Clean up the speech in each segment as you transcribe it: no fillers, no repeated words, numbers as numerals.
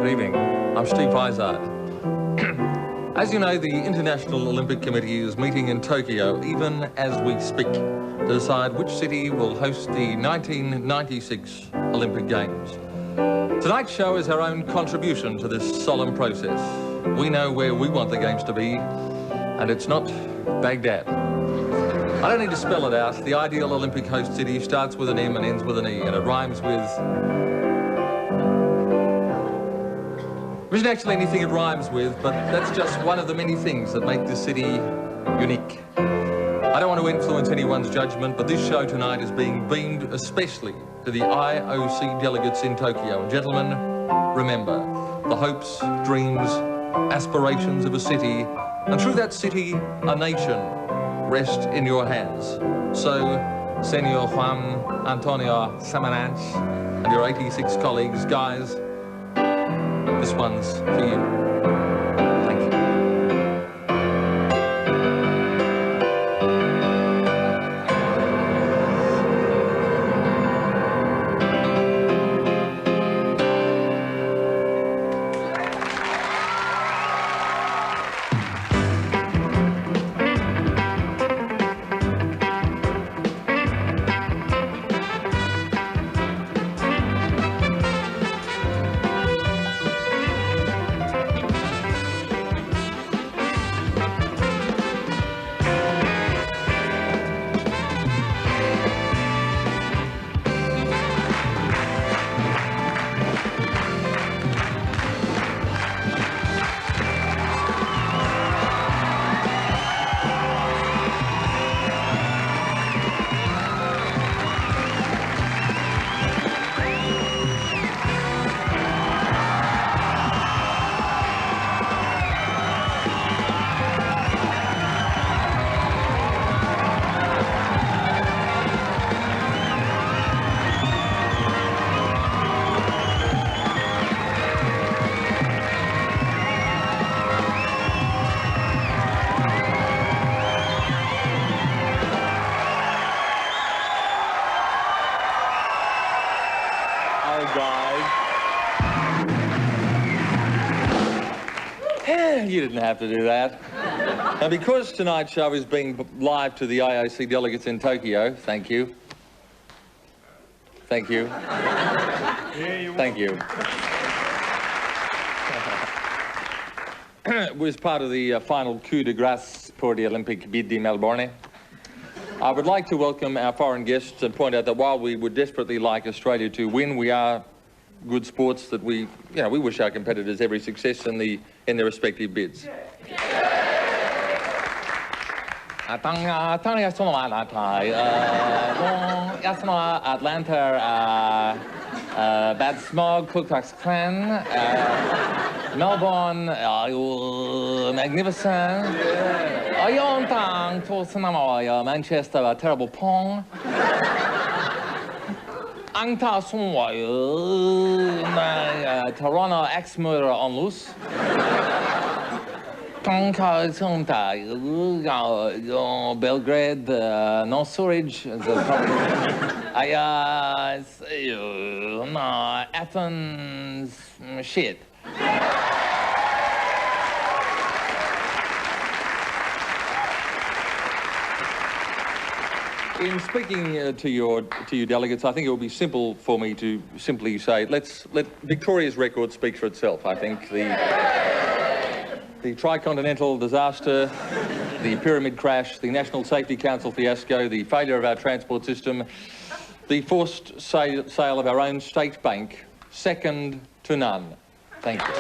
evening. I'm Steve Vizard. As you know, the International Olympic Committee is meeting in Tokyo even as we speak to decide which city will host the 1996 Olympic Games. Tonight's show is our own contribution to this solemn process. We know where we want the Games to be, and it's not Baghdad. I don't need to spell it out. The ideal Olympic host city starts with an M and ends with an E, and it rhymes with... There isn't actually anything it rhymes with, but that's just one of the many things that make this city unique. I don't want to influence anyone's judgment, but this show tonight is being beamed especially to the IOC delegates in Tokyo. And gentlemen, remember, the hopes, dreams, aspirations of a city, and through that city, a nation, rest in your hands. So, Senor Juan Antonio Samaranch and your 86 colleagues, guys, this one's for you. Thank you. You didn't have to do that. Now, because tonight's show is being live to the IOC delegates in Tokyo, thank you. Thank you. Thank you. It was part of the final coup de grace for the Olympic bid in Melbourne. I would like to welcome our foreign guests and point out that while we would desperately like Australia to win, we are good sports that we wish our competitors every success in their respective bids. Atlanta, Bad Smog, Ku Klux Klan, Melbourne, magnificent. Yontang, Tulsa, Manchester, terrible pong. Angta Toronto ex-murder on loose. Belgrade, no storage. Athens, shit. In speaking to you delegates, I think it will be simple for me to simply say, let Victoria's record speak for itself. I think the tricontinental disaster, the pyramid crash, the National Safety Council fiasco, the failure of our transport system, the forced sale of our own state bank, second to none. Thank you.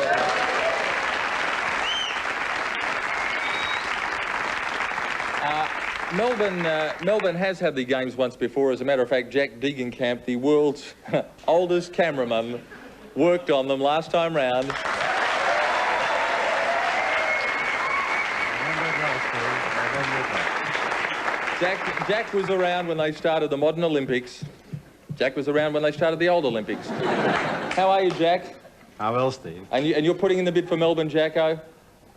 Melbourne has had the Games once before. As a matter of fact, Jack Degenkamp, the world's oldest cameraman, worked on them last time round. Jack was around when they started the modern Olympics. Jack was around when they started the old Olympics. How are you, Jack? How well, Steve? And you're putting in the bid for Melbourne, Jacko?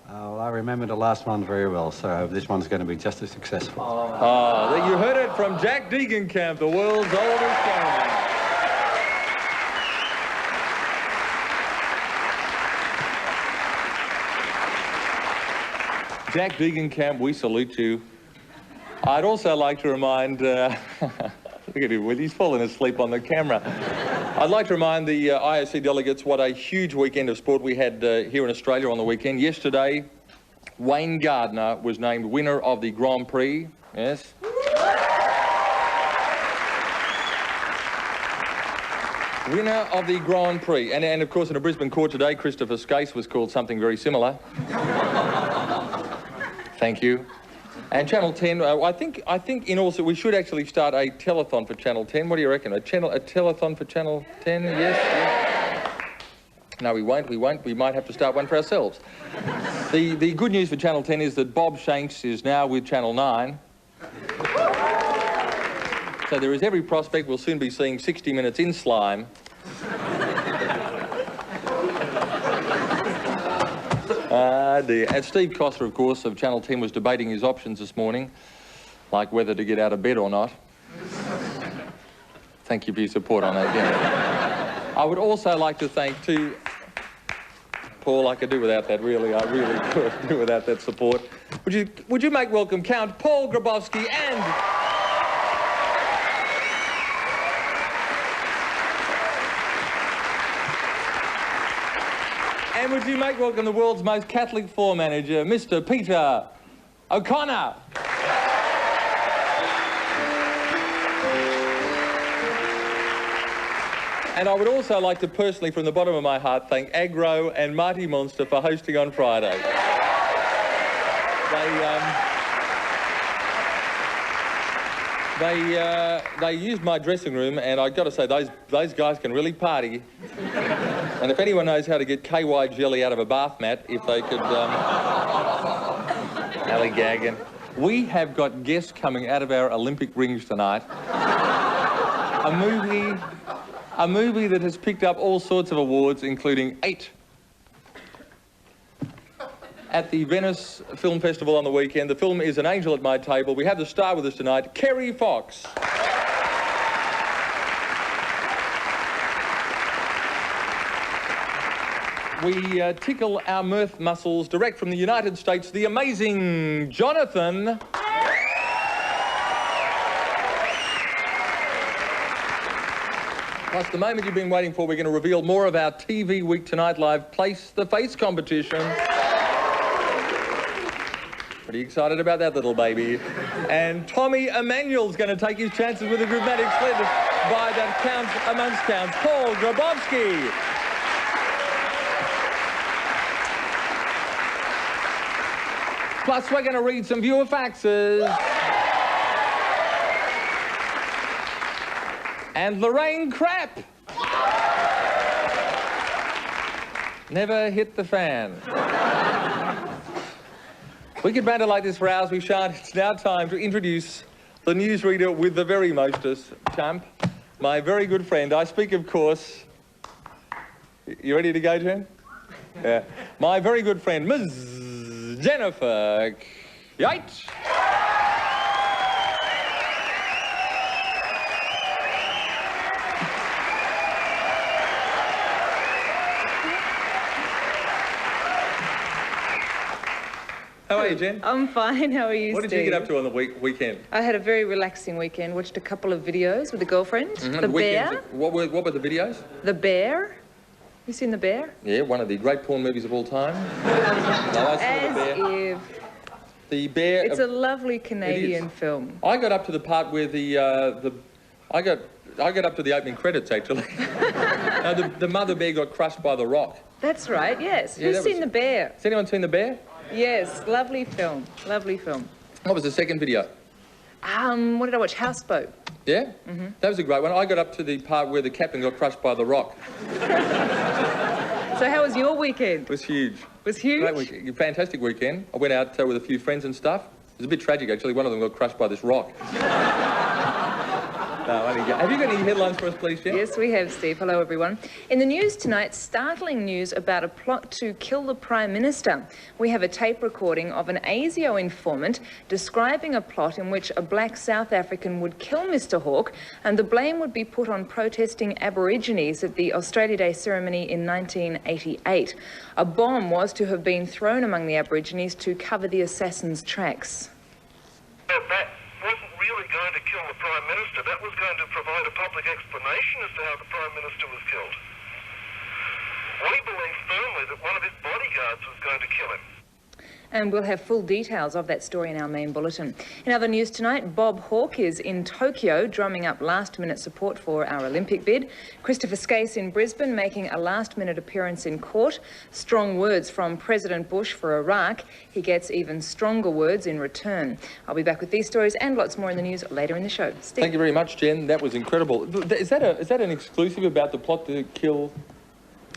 Well, I remember the last one very well, so I hope this one's going to be just as successful. Oh, you heard it from Jack Degenkamp, the world's oldest cameraman. Jack Degenkamp, we salute you. I'd also like to remind... look at him, he's fallen asleep on the camera. I'd like to remind the IOC delegates what a huge weekend of sport we had here in Australia on the weekend. Yesterday, Wayne Gardner was named winner of the Grand Prix. Yes. Winner of the Grand Prix. And of course, in a Brisbane court today, Christopher Skase was called something very similar. Thank you. And Channel 10, I think in also we should actually start a telethon for Channel 10. What do you reckon? A telethon for Channel 10? Yes? No, we won't. We might have to start one for ourselves. The good news for Channel 10 is that Bob Shanks is now with Channel 9. So there is every prospect we'll soon be seeing 60 Minutes in slime. Dear. And Steve Coster, of course, of Channel 10 was debating his options this morning, like whether to get out of bed or not. Thank you for your support on that, yeah. I would also like to thank Paul, I could do without that, really. I really could do without that support. Would you make welcome Count Paul Grabowski and would you make welcome the world's most Catholic floor manager, Mr. Peter O'Connor? And I would also like to personally, from the bottom of my heart, thank Agro and Marty Monster for hosting on Friday. They used my dressing room, and I've got to say, those guys can really party. And if anyone knows how to get KY jelly out of a bath mat, if they could... Ali Gagan. We have got guests coming out of our Olympic rings tonight. A movie that has picked up all sorts of awards, including 8 at the Venice Film Festival on the weekend. The film is An Angel at My Table. We have the star with us tonight, Kerry Fox. We tickle our mirth muscles direct from the United States, the amazing Jonathan. Plus, the moment you've been waiting for, we're going to reveal more of our TV Week Tonight Live Place the Face competition. Pretty excited about that little baby. And Tommy Emmanuel's going to take his chances with a dramatic sled by that count amongst counts, Paul Grabowski. Plus, we're going to read some viewer faxes. And Lorraine Crap. Never hit the fan. We could banter like this for hours, we shan't. It's now time to introduce the newsreader with the very mostest, champ, my very good friend. I speak, of course... You ready to go, Jen? Yeah. My very good friend, Ms. Jennifer Yates. How are you, Jen? I'm fine. How are you, What did you get up to on the weekend? I had a very relaxing weekend. Watched a couple of videos with a girlfriend. The Bear. What were the videos? The Bear. You seen The Bear? Yeah, one of the great porn movies of all time. No, I saw The Bear. The Bear. It's a lovely Canadian film. I got up to the part where I got up to the opening credits actually. The mother bear got crushed by the rock. That's right. Yes. Yeah, Who's seen The Bear? Has anyone seen The Bear? Yes. Lovely film. Lovely film. What was the second video? What did I watch? Houseboat. Yeah? Mm-hmm. That was a great one. I got up to the part where the captain got crushed by the rock. So how was your weekend? It was huge. It was huge? Great weekend. Fantastic weekend. I went out with a few friends and stuff. It was a bit tragic, actually. One of them got crushed by this rock. No, only have you got any headlines for us, please, Jen? Yes, we have, Steve. Hello, everyone. In the news tonight, startling news about a plot to kill the Prime Minister. We have a tape recording of an ASIO informant describing a plot in which a black South African would kill Mr Hawke, and the blame would be put on protesting Aborigines at the Australia Day ceremony in 1988. A bomb was to have been thrown among the Aborigines to cover the assassin's tracks. That wasn't really going to kill the Prime Minister. That was going to provide a public explanation as to how the Prime Minister was killed. We believe firmly that one of his bodyguards was going to kill him. And we'll have full details of that story in our main bulletin. In other news tonight, Bob Hawke is in Tokyo drumming up last-minute support for our Olympic bid. Christopher Skase in Brisbane making a last-minute appearance in court. Strong words from President Bush for Iraq. He gets even stronger words in return. I'll be back with these stories and lots more in the news later in the show. Steve. Thank you very much, Jen. That was incredible. Is that an exclusive about the plot to kill?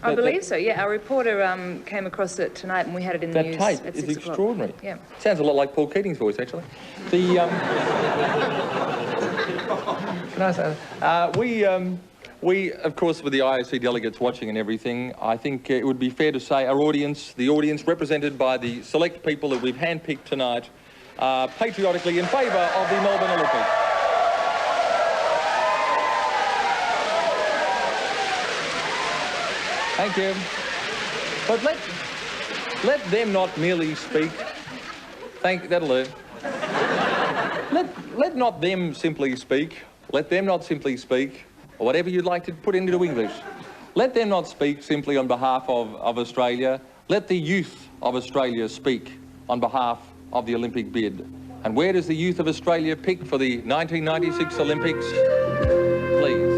I believe so, yeah. Our reporter came across it tonight and we had it in the news That tape at is 6 o'clock. extraordinary. Yeah. Sounds a lot like Paul Keating's voice, actually. Can I say that? We, of course, with the IOC delegates watching and everything, I think it would be fair to say our audience, the audience represented by the select people that we've handpicked tonight, are patriotically in favour of the Melbourne Olympics. Thank you. But let them not merely speak. That'll do. Let not them simply speak. Let them not simply speak, or whatever you'd like to put into English. Let them not speak simply on behalf of Australia. Let the youth of Australia speak on behalf of the Olympic bid. And where does the youth of Australia pick for the 1996 Olympics? Please.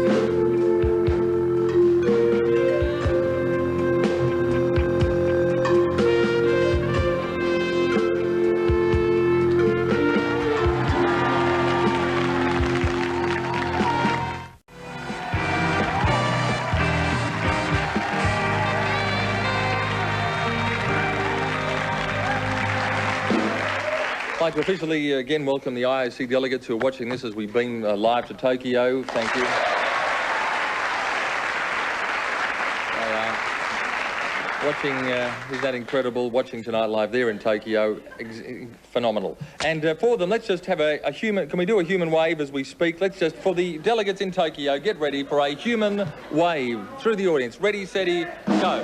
I'd like to officially again welcome the IOC delegates who are watching this as we beam live to Tokyo. Thank you. Watching, isn't that incredible? Watching tonight live there in Tokyo, phenomenal. And for them, let's just have a human, can we do a human wave as we speak? Let's just, for the delegates in Tokyo, get ready for a human wave through the audience. Ready, steady, go.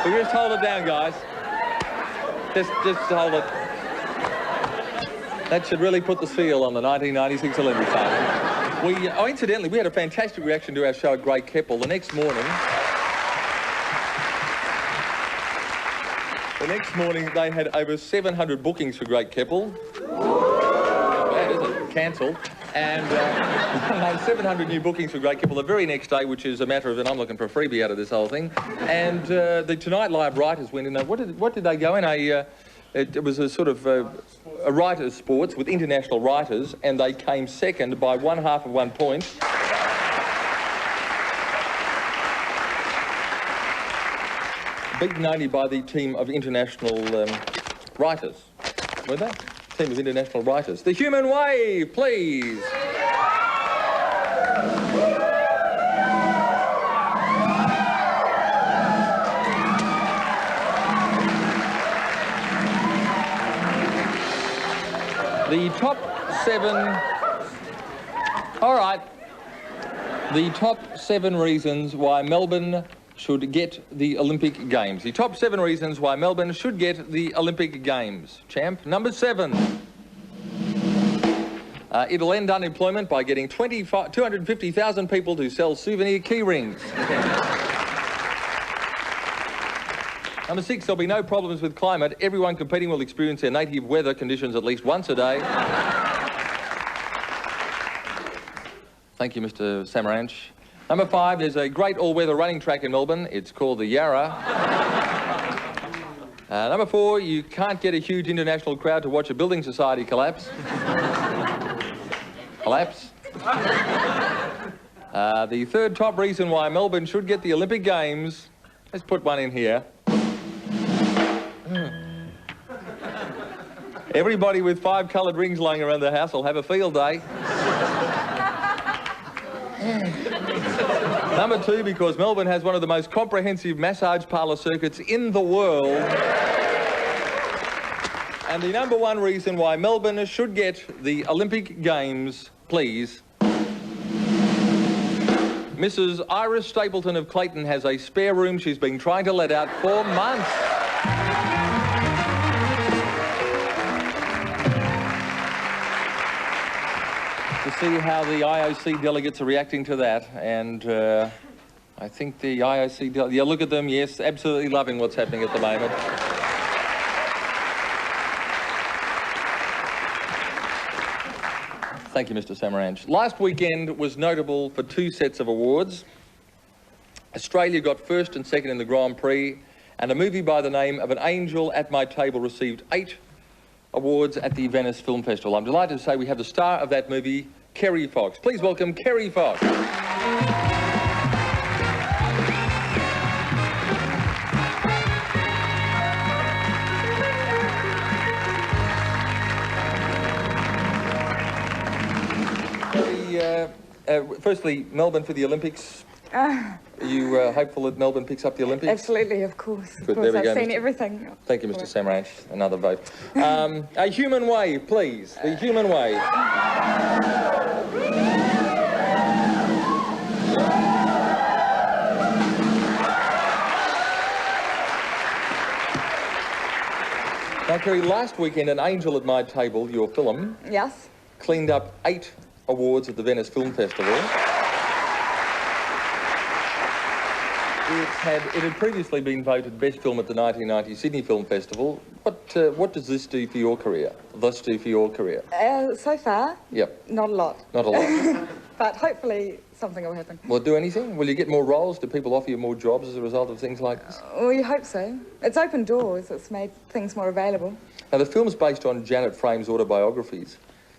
We just hold it down, guys. Just hold it. That should really put the seal on the 1996 Olympics. Incidentally, we had a fantastic reaction to our show at Great Keppel. The next morning, they had over 700 bookings for Great Keppel. Not bad, is it? Cancelled. And 700 new bookings for Great Keppel the very next day, which is a matter of, and I'm looking for a freebie out of this whole thing. And the Tonight Live writers went in. What did they go in? It was a sort of a writers' sports with international writers, and they came second by 1/2 of 1 point. Beaten only by the team of international writers, were they? Team of international writers. The human wave, please. The top 7... All right. The top 7 reasons why Melbourne should get the Olympic Games. The top 7 reasons why Melbourne should get the Olympic Games. Champ, number 7. It'll end unemployment by getting 250,000 people to sell souvenir key rings. Number 6, there'll be no problems with climate. Everyone competing will experience their native weather conditions at least once a day. Thank you, Mr. Samaranch. Number 5, there's a great all-weather running track in Melbourne. It's called the Yarra. Number 4, you can't get a huge international crowd to watch a building society collapse. Collapse. The third top reason why Melbourne should get the Olympic Games, let's put one in here. Everybody with 5 coloured rings lying around the house will have a field day. Number 2, because Melbourne has one of the most comprehensive massage parlour circuits in the world. And the number 1 reason why Melbourne should get the Olympic Games, please. Mrs. Iris Stapleton of Clayton has a spare room she's been trying to let out for months. To see how the IOC delegates are reacting to that, and I think the IOC yeah, look at them, yes, absolutely loving what's happening at the moment. Thank you, Mr. Samaranch. Last weekend was notable for 2 sets of awards. Australia got 1st and 2nd in the Grand Prix, and a movie by the name of An Angel at My Table received 8 awards at the Venice Film Festival. I'm delighted to say we have the star of that movie, Kerry Fox. Please welcome Kerry Fox. Firstly, Melbourne for the Olympics. Are you hopeful that Melbourne picks up the Olympics? Absolutely, of course. Good, there we go, I've seen Mr. everything. Thank you, Mr. Samaranch. Another vote. A human wave, please. The human wave. Now, Kerry, last weekend, An Angel at My Table, your film, Yes. cleaned up 8 awards at the Venice Film Festival. It had previously been voted best film at the 1990 Sydney Film Festival. What does this do for your career? Thus do for your career? So far, Yep. not a lot. Not a lot. But hopefully something will happen. Will it do anything? Will you get more roles? Do people offer you more jobs as a result of things like this? Well, you hope so. It's opened doors. It's made things more available. Now, the film's based on Janet Frame's autobiographies.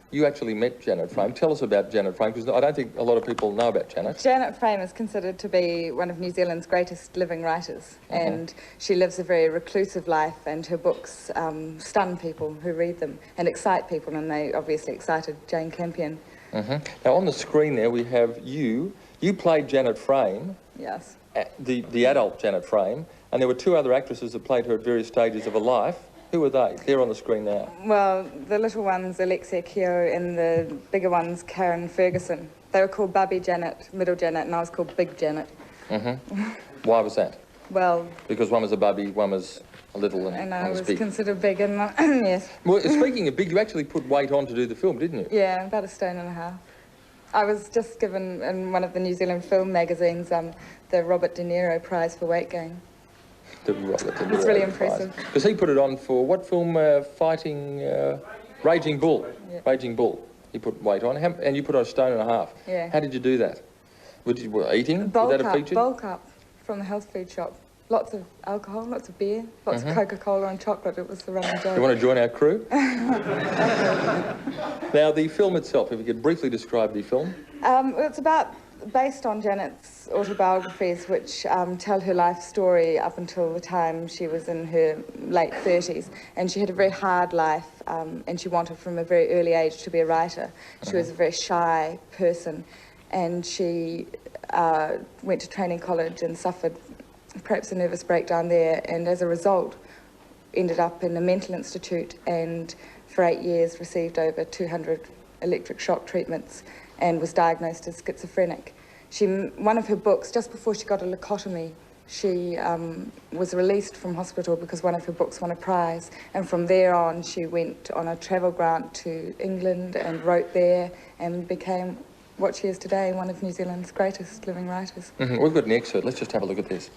You actually met Janet Frame. Tell us about Janet Frame, because I don't think a lot of people know about Janet. Janet Frame is considered to be one of New Zealand's greatest living writers, and she lives a very reclusive life, and her books stun people who read them and excite people, and they obviously excited Jane Campion. Now, on the screen there, we have you. You played Janet Frame, Yes. the adult Janet Frame, and there were 2 other actresses that played her at various stages of her life. Who are they? They're on the screen now. Well, the little ones, Alexia Keogh, and the bigger ones, Karen Ferguson. They were called Bubby Janet, Middle Janet, and I was called Big Janet. Why was that? Well, Because one was a bubby, one was a little, and I one was was big. considered big, and yes. Well, speaking of big, you actually put weight on to do the film, didn't you? Yeah, about 1.5 stone. I was just given in one of the New Zealand film magazines the Robert De Niro Prize for weight gain. It's really impressive. Because he put it on for what film? Fighting Raging Bull. Yeah. Raging Bull. He put weight on, and you put on 1.5 stone. Yeah. How did you do that? Eating? Was that a feature? Bulk up from the health food shop. Lots of alcohol, lots of beer, lots of Coca-Cola and chocolate. It was the running joke. You want to join our crew? Now, the film itself, if you could briefly describe the film. It's based on Janet's autobiographies, which tell her life story up until the time she was in her late 30s. And she had a very hard life, and she wanted from a very early age to be a writer. She was a very shy person, and she went to training college and suffered perhaps a nervous breakdown there, and as a result ended up in a mental institute, and for 8 years received over 200 electric shock treatments and was diagnosed as schizophrenic. One of her books, just before she got a lobotomy, she was released from hospital because one of her books won a prize, and from there on she went on a travel grant to England and wrote there and became what she is today, one of New Zealand's greatest living writers. We've got an excerpt. Let's just have a look at this.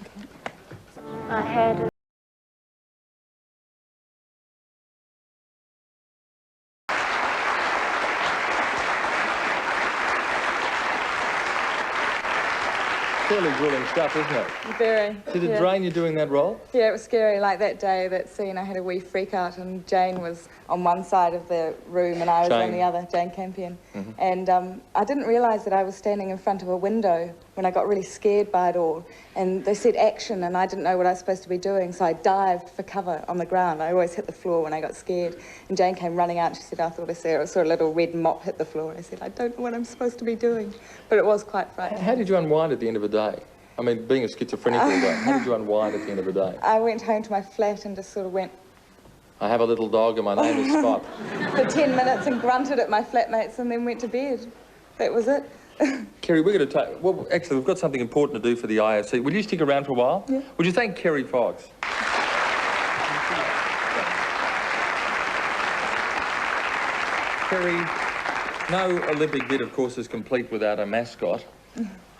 I had fairly grueling stuff, isn't it? Very. Did it drain you doing that role? Yeah, it was scary. Like that day, that scene, I had a wee freak out, and Jane was on one side of the room and I was on the other, Jane Campion. And I didn't realise that I was standing in front of a window when I got really scared by it all. And they said action, and I didn't know what I was supposed to be doing, so I dived for cover on the ground. I always hit the floor when I got scared. And Jane came running out, and she said, I thought I saw a little red mop hit the floor. And I said, I don't know what I'm supposed to be doing. But it was quite frightening. How did you unwind at the end of a day? I mean, being a schizophrenic all day, how did you unwind at the end of a day? I went home to my flat and just sort of went... I have a little dog and my name is Spot. for 10 minutes and grunted at my flatmates and then went to bed. That was it. Kerry, we're going to take... Well, actually, we've got something important to do for the IOC. Will you stick around for a while? Yeah. Would you thank Kerry Fox? Kerry, no Olympic bid, of course, is complete without a mascot.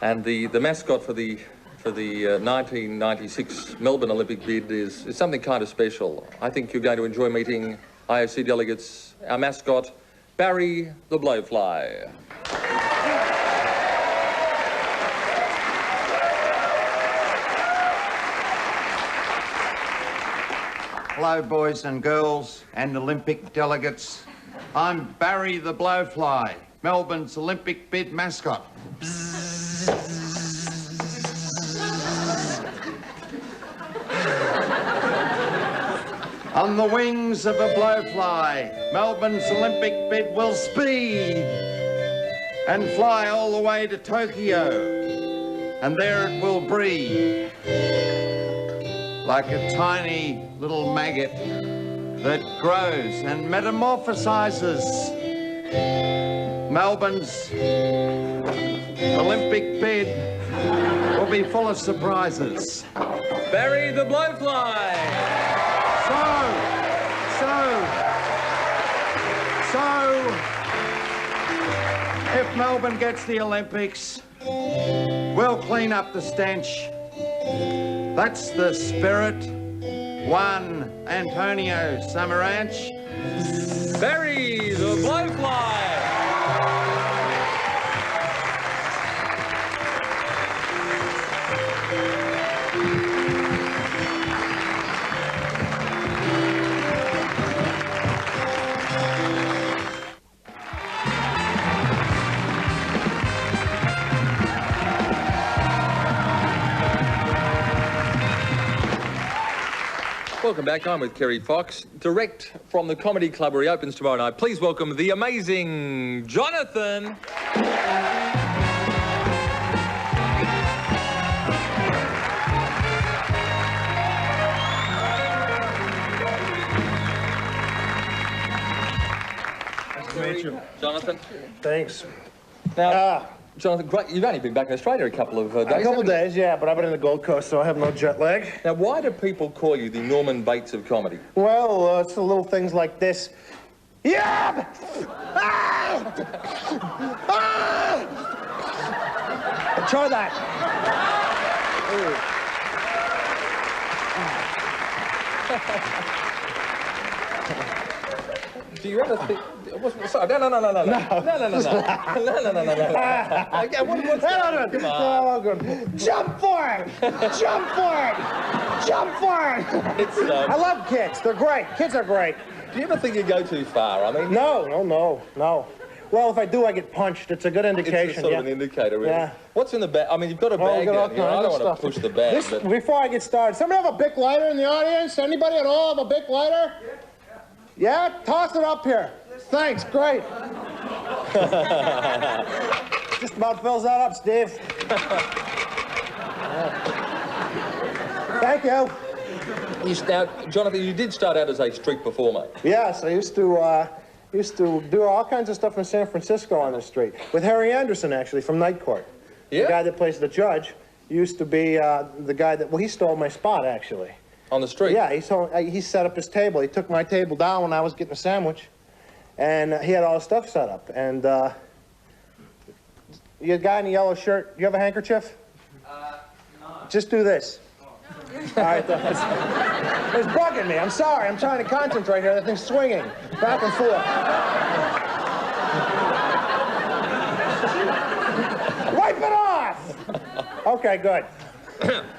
And the mascot for the 1996 Melbourne Olympic bid is something kind of special. I think you're going to enjoy meeting IOC delegates. Our mascot, Barry the Blowfly. Hello, boys and girls and Olympic delegates. I'm Barry the Blowfly, Melbourne's Olympic bid mascot. On the wings of a blowfly, Melbourne's Olympic bid will speed and fly all the way to Tokyo, and there it will breathe like a tiny little maggot that grows and metamorphosizes. Melbourne's Olympic bid will be full of surprises. Barry the Blowfly! So, if Melbourne gets the Olympics, we'll clean up the stench. That's the spirit. Juan Antonio Samaranch. Barry the Blowfly! Welcome back. I'm with Kerry Fox, direct from the Comedy Club where he opens tomorrow night. Please welcome the amazing Jonathan. Nice to meet you. Jonathan. Thanks. Now, Jonathan, great. You've only been back in Australia a couple of days. A couple of days, yeah, but I've been in the Gold Coast, so I have no jet lag. Now, why do people call you the Norman Bates of comedy? Well, it's the little things like this. Yeah! Ah! Ah! Try that. Do you ever think... Sorry, no. No. Again, what's that? Come on. Jump for it! Jump for it! Jump for it! It's, I love kids. They're great. Kids are great. do you ever think you go too far? I mean... No. Well, if I do, I get punched. It's a good indication. It's a sort of an indicator, really. Yeah. What's in the bag? I mean, you've got a bag down here. I don't want to push the bag, but... Before I get started, somebody have a Bic lighter in the audience? Anybody at all have a Bic lighter? Yeah? Toss it up here. Thanks, great. Just about fills that up, Steve. Thank you. Now, Jonathan, you did start out as a street performer. Yes, I used to do all kinds of stuff in San Francisco on the street with Harry Anderson, actually, from Night Court. Yeah? The guy that plays the judge used to be the guy that, well, he stole my spot, actually. On the street? Yeah, he set up his table. He took my table down when I was getting a sandwich, and he had all his stuff set up. And you a guy in a yellow shirt, you have a handkerchief? No. Just do this. All right, it's bugging me. I'm sorry. I'm trying to concentrate here. That thing's swinging back and forth. Wipe it off! Okay, good.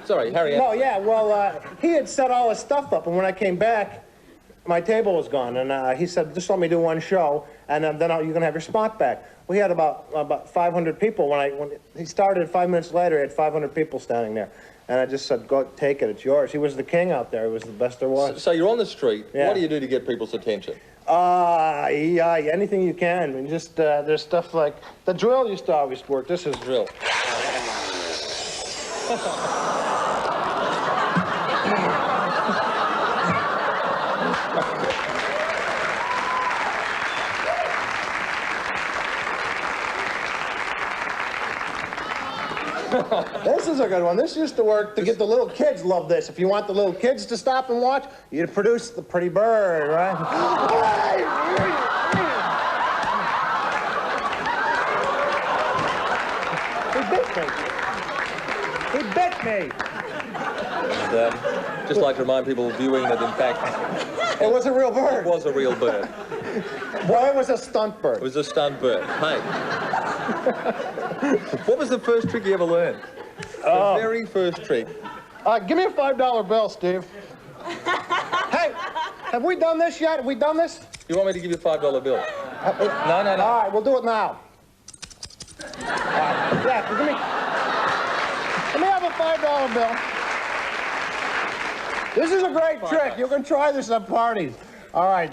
Sorry, Harry. No, yeah, well, he had set all his stuff up, and when I came back, my table was gone, and he said, just let me do one show, and then you're gonna have your spot back. We had about 500 people. When he started, 5 minutes later, he had 500 people standing there. And I just said, go take it, it's yours. He was the king out there. He was the best there was. So you're on the street. Yeah. What do you do to get people's attention? Yeah, anything you can. I mean, just, there's stuff like, the drill used to always work. This is Drill. This is a good one. This used to work to get the little kids love this. If you want the little kids to stop and watch, you produce the pretty bird, right? He bit me. He bit me. And, just like to remind people viewing that, in fact, It was a real bird. it was a real bird. Well, it was a stunt bird. It was a stunt bird. Hey. What was the first trick you ever learned? The very first trick. Give me a $5 bill, Steve. Hey, have we done this yet? Have we done this? You want me to give you a $5 bill? No. All right, we'll do it now. Yeah, let me have a $5 bill. This is a great trick. You can try this at parties. All right.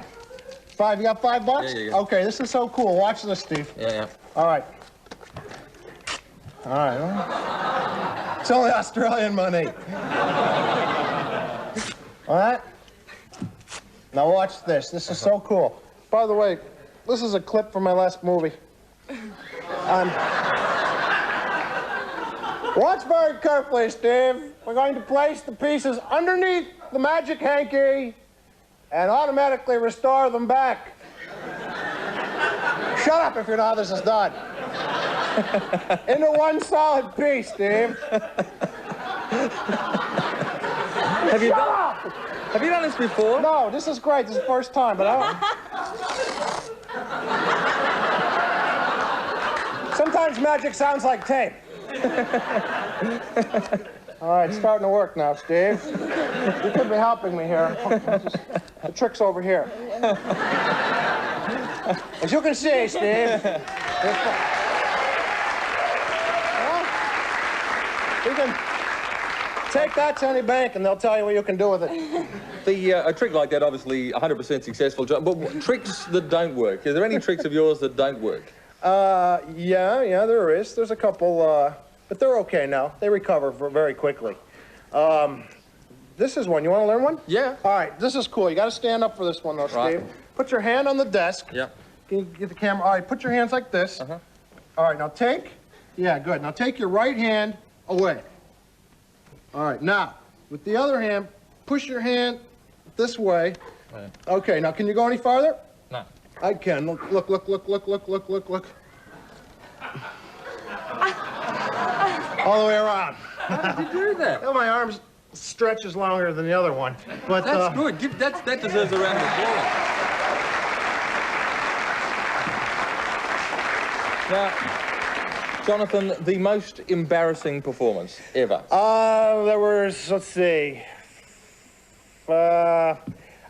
You got $5? Yeah. Okay, this is so cool. Watch this, Steve. Yeah. All right. All right. It's only Australian money. All right? Now watch this. This is so cool. By the way, this is a clip from my last movie. Watch very carefully, Steve. We're going to place the pieces underneath the magic hanky and automatically restore them back. Shut up if you know how this is done. Into one solid piece, Steve. Have you done this before? No, this is great. This is the first time, but sometimes magic sounds like tape. All right, it's starting to work now, Steve. You could be helping me here. The trick's over here. As you can see, Steve, you can take that to any bank and they'll tell you what you can do with it. A trick like that, obviously 100% successful. But tricks that don't work. Is there any tricks of yours that don't work? Yeah, there is. There's a couple, but they're okay now. They recover very quickly. This is one. You want to learn one? Yeah. All right, this is cool. You got to stand up for this one, though, Steve. Right. Put your hand on the desk. Yeah. Can you get the camera? All right, put your hands like this. Uh-huh. All right, now yeah, good. Now take your right hand away. All right, now, with the other hand, push your hand this way. Right. Okay, now can you go any farther? No. I can. Look. All the way around. How did you do that? Well, my arms stretches longer than the other one. But That's good. That deserves a round of applause. Now, Jonathan, the most embarrassing performance ever. There was, let's see. I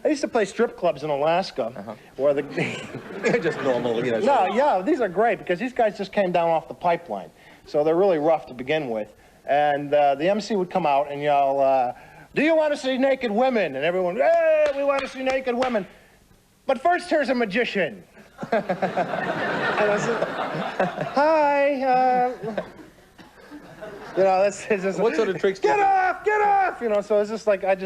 used to play strip clubs in Alaska, where the... Just normal, you know. No, yeah, these are great because these guys just came down off the pipeline. So they're really rough to begin with. And the MC would come out and yell, do you want to see naked women? And everyone, hey, we want to see naked women. But first, here's a magician. And I said, hi. You know, it's just... What sort of tricks? Get off! You know, so it's just like, I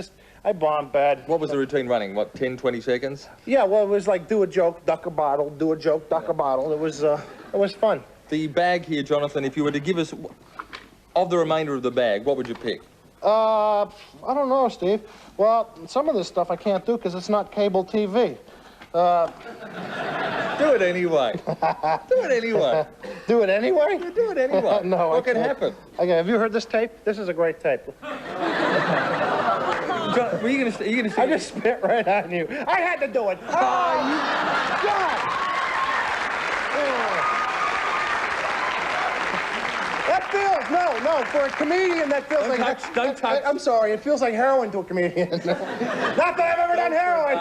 bombed bad. What was the routine running? What, 10, 20 seconds? Yeah, well, it was like do a joke, duck a bottle, do a joke, duck a bottle. It was fun. The bag here, Jonathan, if you were to give us, of the remainder of the bag, what would you pick? I don't know, Steve. Well, some of this stuff I can't do because it's not cable TV. Do it anyway. Do it anyway. Do it anyway? Yeah, do it anyway. No, what can happen? Okay, have you heard this tape? This is a great tape. John, were you gonna say? I just spit right on you. I had to do it. Oh, God! That feels, no, No, for a comedian, that feels Don't like... touch, don't touch. I'm sorry, it feels like heroin to a comedian. Not that I've ever done heroin.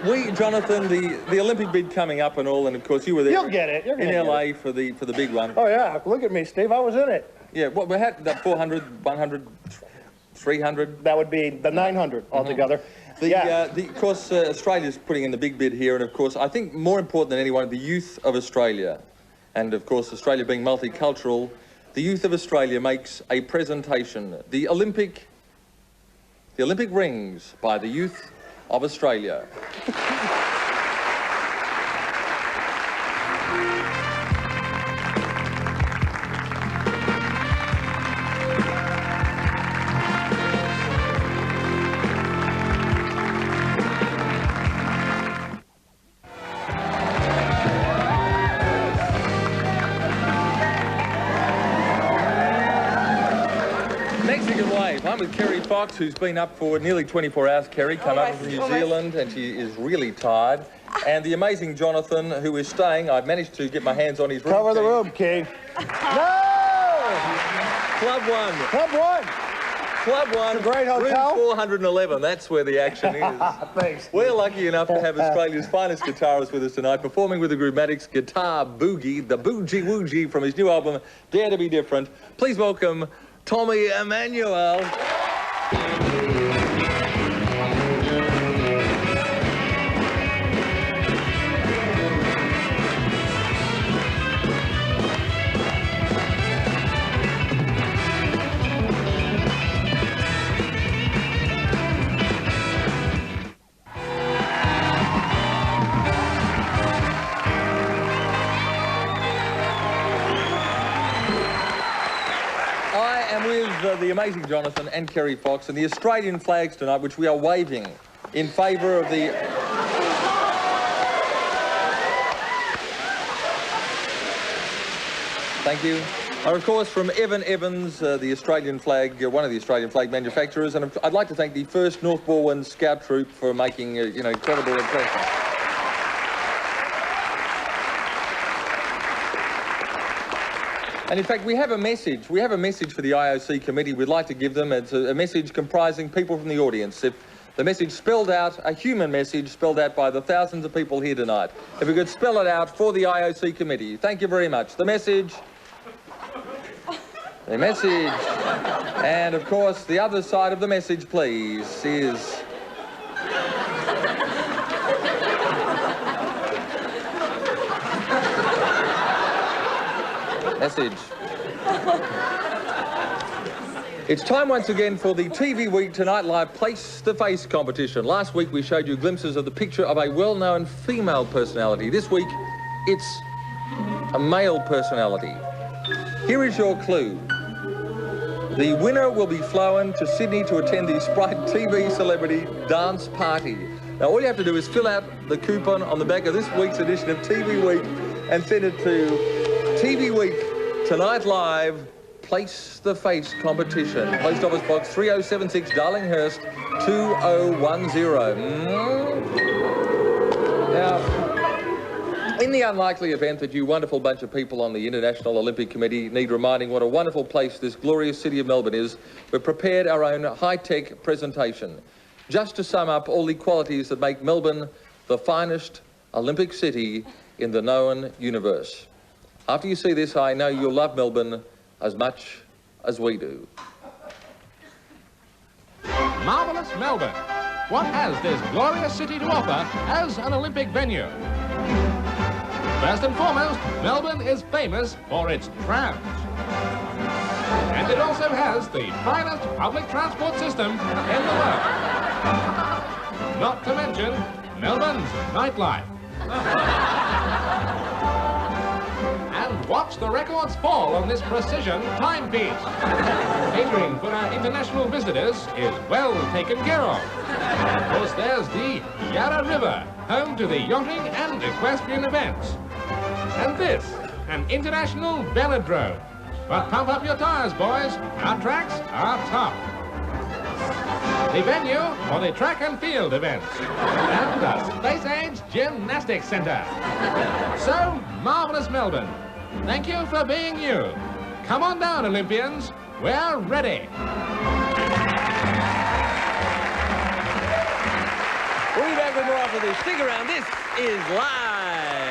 100%. Jonathan, the Olympic bid coming up and all, and of course you were there. You'll get it. You're gonna in LA get for the big one. Oh, yeah. Look at me, Steve. I was in it. Yeah, well, we had that 400, 100, 300. That would be the 900 altogether. Of course, Australia's putting in the big bid here, and of course, I think more important than anyone, the youth of Australia. And of course, Australia being multicultural, the youth of Australia makes a presentation. The Olympic rings by the youth of Australia. I'm with Kerry Fox, who's been up for nearly 24 hours. Kerry, come up from New Zealand, and she is really tired. And the amazing Jonathan, who is staying. I've managed to get my hands on his room. Cover the room, King. No! Club 1. Club 1. Club 1. It's a great hotel. Room 411. That's where the action is. Thanks. We're lucky enough to have Australia's finest guitarist with us tonight, performing with the Groovematics guitar boogie, the boogie woogie from his new album, Dare to Be Different. Please welcome Tommy Emmanuel. The amazing Jonathan and Kerry Fox, and the Australian flags tonight, which we are waving in favour of the... Thank you. Are of course from Evan Evans, the Australian flag, one of the Australian flag manufacturers, and I'd like to thank the 1st North Balwyn Scout Troop for making, incredible impression. And in fact, we have a message. We have a message for the IOC committee we'd like to give them. It's a message comprising people from the audience. If the message spelled out, a human message spelled out by the thousands of people here tonight. If we could spell it out for the IOC committee. Thank you very much. The message. The message. And of course, the other side of the message, please, is... message. It's time once again for the TV Week Tonight Live Place the Face competition. Last week we showed you glimpses of the picture of a well-known female personality. This week it's a male personality. Here is your clue. The winner will be flown to Sydney to attend the Sprite TV Celebrity Dance Party. Now all you have to do is fill out the coupon on the back of this week's edition of TV Week and send it to TV Week Tonight Live Place the Face competition. Post Office Box 3076 Darlinghurst 2010. Now, in the unlikely event that you wonderful bunch of people on the International Olympic Committee need reminding what a wonderful place this glorious city of Melbourne is, we've prepared our own high-tech presentation. Just to sum up all the qualities that make Melbourne the finest Olympic city in the known universe. After you see this, I know you'll love Melbourne as much as we do. Marvellous Melbourne. What has this glorious city to offer as an Olympic venue? First and foremost, Melbourne is famous for its trams. And it also has the finest public transport system in the world. Not to mention Melbourne's nightlife. And watch the records fall on this precision timepiece. Catering for our international visitors is well taken care of. Of course, there's the Yarra River, home to the yachting and equestrian events. And this, an international velodrome. But pump up your tires, boys. Our tracks are tough. The venue for the track and field events. And the Space Age Gymnastics Centre. So, marvellous Melbourne. Thank you for being you. Come on down, Olympians. We're ready. We'll be back with more after this. Stick around. This is Live.